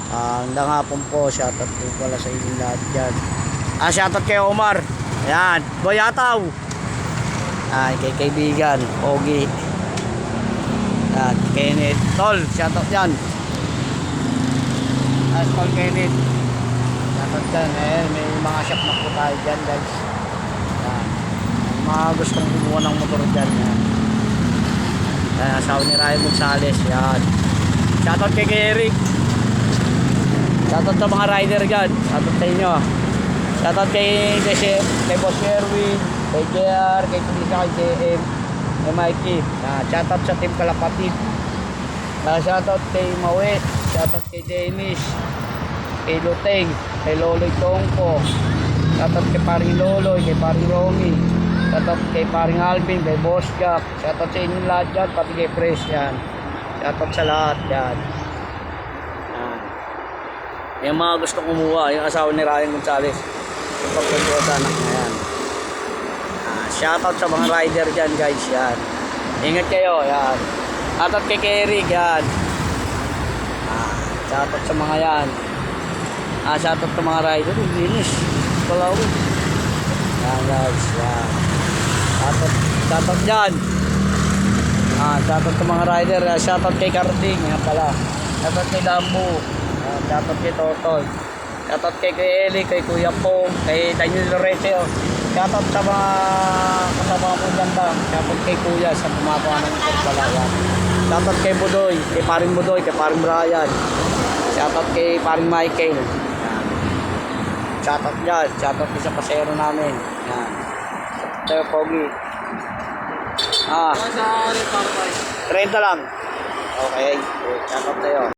Hanggang hapon po, shoutout po pala sa inyo lahat dyan. Shoutout kay Omar. Ayan, Boy Ataw. Kay kaibigan, Ogie. Kenneth. Tol, shoutout dyan. Tol Kenneth. Shoutout dyan. May mga shop na po tayo dyan, guys. Ayan. Mga gustong kumuha ng motor dyan. Ayan. Asawa ni Ryan Gonzales. Ayan. Shoutout kay Eric. Shoutout sa mga rider dyan. Shoutout sa inyo. Shoutout kay Boss Sherwin, kay JR, kay Tulisa, kay JM, kay Mikey. Shoutout sa Team Kalapatid. Shoutout kay Mawe. Shoutout kay Dennis, kay Luteng, kay Loloy Tongko. Shoutout kay Paring Loloy, kay Paring Romy. Shoutout kay Paring Alvin, kay Boss Jack. Shoutout sa inyo lahat dyan, pati kay Pres yan. Shoutout sa lahat yan. Yung mga gusto kumuha, yung asawa ni Ryan Gonzales, yung pagpuntuwa sa anak na yan. Shoutout sa mga rider dyan, guys, yan. Ingat kayo, yan. Shoutout kay Kerry, yan. Shoutout sa mga yan. Shoutout sa mga rider, linis. Palawi. Yan, guys, yan. Shoutout dyan. Shoutout sa mga rider. Shoutout kay Carding, yan pala. Shoutout kay Lambo. Shoutout kay Totoy. Shoutout kay Eli, kay Kuya Pong, kay Daniel Lorenzo. Shoutout sa mga kasama mo dyan ba. Shoutout kay Kuya sa pumagawa ng pagpalayan. Shoutout kay Budoy, kay Paring Budoy, kay Paring Brian. Shoutout kay Paring Michael. Shoutout dyan. Shoutout sa pasero namin. Yan. Tayo, Pogi. 30 lang. Okay. Shoutout tayo.